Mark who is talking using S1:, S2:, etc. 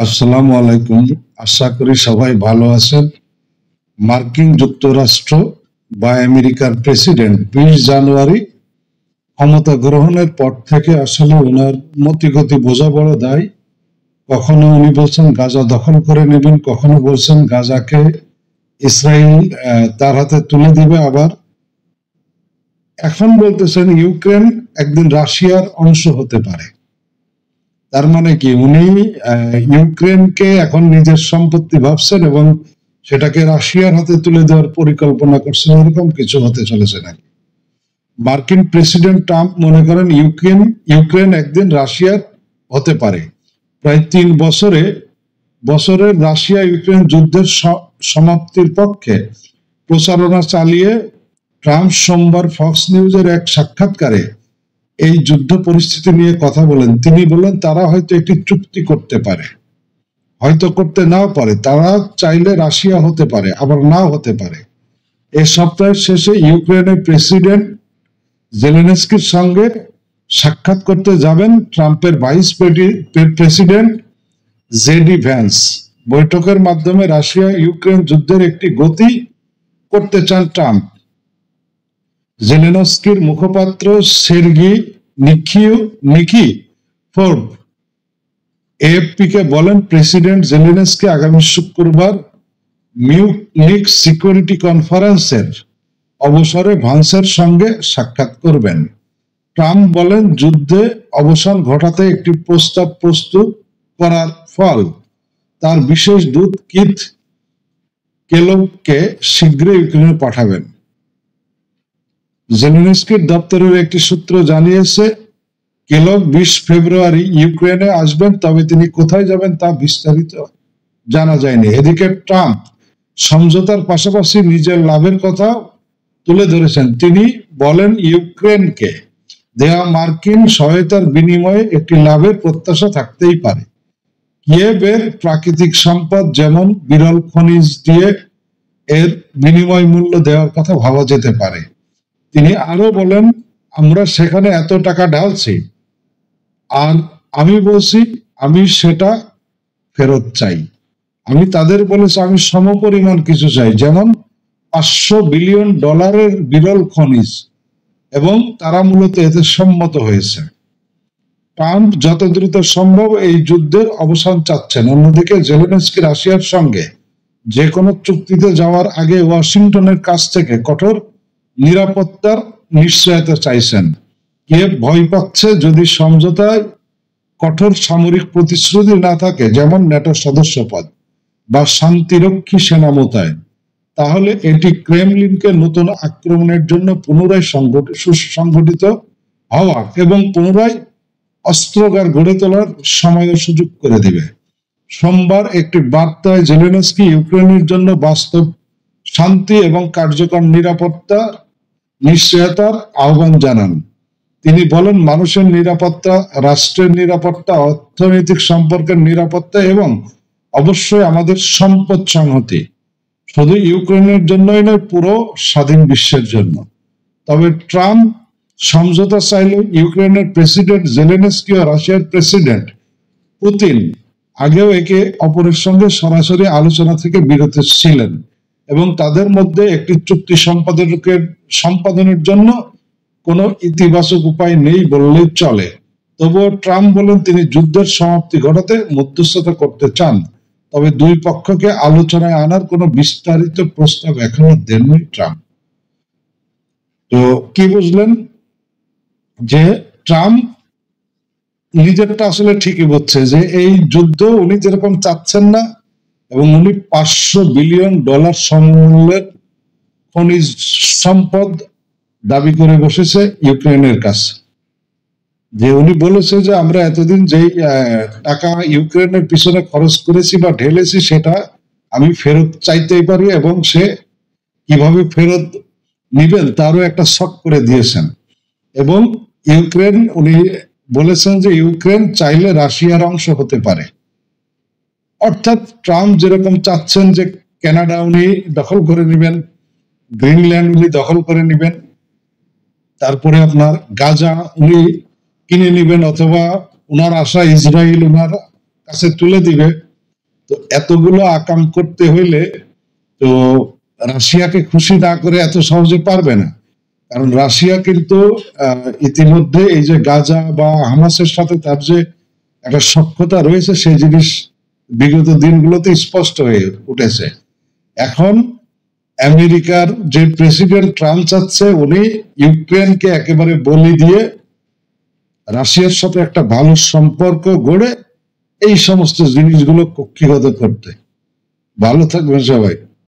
S1: আসসালামু আলাইকুম। আশা করি সবাই ভালো আছেন। মার্কিন যুক্তরাষ্ট্র বা আমেরিকার প্রেসিডেন্ট 20 জানুয়ারি ক্ষমতা গ্রহণের পর থেকে আসলে ওনার মতিগতি বোঝা বড় দায়। কখনো উনি বলছেন গাজা দখল করে নেবেন, কখনো বলছেন গাজাকে ইসরায়েল তার হাতে তুলে দিবে, আবার এখন বলতেছেন ইউক্রেন একদিন রাশিয়ার অংশ হতে পারে। তার মানে কি উনি ইউক্রেনকে এখন নিজের সম্পত্তি ভাবছেন এবং সেটাকে রাশিয়ার হাতে তুলে দেওয়ার পরিকল্পনা করছেন, এরকম কিছু হতে চলেছে নাকি? মার্কিন প্রেসিডেন্ট ট্রাম্প মনে করেন ইউক্রেন একদিন রাশিয়ার হতে পারে। প্রায় 3 বছরের রাশিয়া ইউক্রেন যুদ্ধের সমাপ্তির পক্ষে প্রচারণা চালিয়ে ট্রাম্প সোমবার ফক্স নিউজের এক সাক্ষাৎকারে এই যুদ্ধ পরিস্থিতি নিয়ে কথা বলেন। তিনি বলেন তারা হয়তো একটি চুক্তি করতে পারে, হয়তো করতে নাও পারে। তারা চাইলে রাশিয়া হতে পারে, আবার নাও হতে পারে। এই সপ্তাহের শেষে ইউক্রেনের প্রেসিডেন্ট জেলেনস্কির সঙ্গে সাক্ষাৎ করতে যাবেন ট্রাম্পের ভাইস প্রেসিডেন্ট জেডি ভ্যান্স। বৈঠকের মাধ্যমে রাশিয়া ইউক্রেন যুদ্ধের একটি গতি করতে চান ট্রাম্প। জেলেনস্কির মুখপাত্র সের্গি নিকিফোরভ এএফপি-কে বলেন প্রেসিডেন্ট জেলেনস্কি আগামী শুক্রবার মিউনিখ সিকিউরিটি কনফারেন্সের অবসরে ভান্সের সঙ্গে সাক্ষাৎ করবেন। ট্রাম্প বলেন যুদ্ধে অবসান ঘটাতে একটি প্রস্তাব প্রস্তুত করার ফল তার বিশেষ দূত কিথ কেলগকে শীঘ্রই ইউক্রেনে পাঠাবেন। জেলেনস্কির দপ্তরের একটি সূত্র জানিয়েছে কেলগ 20 ফেব্রুয়ারি ইউক্রেনে আসবেন, তবে তিনি কোথায় যাবেন তা বিস্তারিত জানা যায়নি। এদিকে ট্রাম্প সমঝোতার পাশাপাশি নিজের লাভের কথা তুলে ধরেছেন। তিনি বলেন ইউক্রেনকে দেয়া মার্কিন সহায়তার বিনিময়ে একটি লাভের প্রত্যাশা থাকতেই পারে। কিয়েভের প্রাকৃতিক সম্পদ যেমন বিরল খনিজ দিয়ে এর বিনিময় মূল্য দেওয়ার কথা ভাবা যেতে পারে। তিনি আরো বলেন আমরা সেখানে এত টাকা ঢালছি আর আমি বলছি আমি সেটা ফেরত চাই। আমি তাদের বলেছি আমি সমপরিমাণ কিছু চাই, যেমন $500 বিলিয়ন বিরল খনিজ, এবং তারা মূলত এতে সম্মত হয়েছে। ট্রাম্প যত দ্রুত সম্ভব এই যুদ্ধের অবসান চাচ্ছেন। অন্যদিকে জেলেনস্কি রাশিয়ার সঙ্গে যে কোনো চুক্তিতে যাওয়ার আগে ওয়াশিংটনের কাছ থেকে কঠোর নিরাপত্তার নিশ্চয়তা চাইছেন। কিয়েভ ভয় পাচ্ছে যদি সমঝোতায় কঠোর সামরিক প্রতিশ্রুতি না থাকে, যেমন ন্যাটো সদস্যপদ বা শান্তিরক্ষী সেনা মোতায়েন, তাহলে এটি ক্রেমলিনকে নতুন আক্রমণের জন্য পুনরায় সংগঠিত হওয়া এবং পুনরায় অস্ত্রাগার গড়ে তোলার সময় ও সুযোগ করে দিবে। সোমবার একটি বার্তায় জেলেনস্কি ইউক্রেনের জন্য বাস্তব শান্তি এবং কার্যকর নিরাপত্তা নিশ্চয়তার আহ্বান জানান। তিনি বলেন মানুষের নিরাপত্তা, রাষ্ট্রের নিরাপত্তা, অর্থনৈতিক সম্পর্কের নিরাপত্তা এবং অবশ্যই আমাদের সম্পদ সংহতি শুধু ইউক্রেনের জন্যই নয়, পুরো স্বাধীন বিশ্বের জন্য। তবে ট্রাম্প সমঝোতা চাইলেও ইউক্রেনের প্রেসিডেন্ট জেলেনস্কি ও রাশিয়ার প্রেসিডেন্ট পুতিন আগেও একে অপরের সঙ্গে সরাসরি আলোচনা থেকে বিরত ছিলেন এবং তাদের মধ্যে একটি চুক্তি সম্পাদনের জন্য কোনো ইতিবাচক উপায় নেই বললেই চলে। তবুও ট্রাম্প বলেন তিনি যুদ্ধের সমাপ্তি ঘটাতে মধ্যস্থতা করতে চান, তবে দুই পক্ষকে আলোচনায় আনার কোনো বিস্তারিত প্রস্তাব এখনো দেননি ট্রাম্প। তো কি বুঝলেন যে ট্রাম্প নিজেরটা আসলে ঠিকই বলছে যে এই যুদ্ধ উনি যেরকম চাচ্ছেন না, এবং উনি $500 বিলিয়ন সমমূল্যের খনিজ সম্পদ দাবি করে বসেছে ইউক্রেনের কাছে। যে উনি বলেছে যে আমরা এতদিন যেই টাকা ইউক্রেনের পিছনে খরচ করেছি বা ঢেলেছি সেটা আমি ফেরত চাইতেই পারি, এবং সে কিভাবে ফেরত নিবেন তারও একটা শক করে দিয়েছেন। এবং ইউক্রেন উনি বলেছেন যে ইউক্রেন চাইলে রাশিয়ার অংশ হতে পারে। অর্থাৎ ট্রাম্প যেরকম চাচ্ছেন যে কানাডা উনি দখল করে নেবেন, গ্রিনল্যান্ড উনি দখল করে নেবেন, তারপরে আপনার গাজা উনি কিনে নেবেন, অথবা ওনার আশা ইসরায়েল ওনার কাছে তুলে দিবে, তো এতগুলো আকাম করতে হইলে তো রাশিয়াকে খুশি না করে এত সহজে পারবে না, কারণ রাশিয়া কিন্তু ইতিমধ্যে এই যে গাজা বা হামাসের সাথে তার যে একটা সখ্যতা রয়েছে সেই জিনিস বিগত দিনগুলোতে স্পষ্ট হয়ে উঠেছে। এখন আমেরিকার যে প্রেসিডেন্ট ট্রাম্প চাচ্ছে উনি ইউক্রেনকে একেবারে বলি দিয়ে রাশিয়ার সাথে একটা ভালো সম্পর্ক গড়ে এই সমস্ত জিনিসগুলো কক্ষিগত করতে। ভালো থাকবেন সবাই।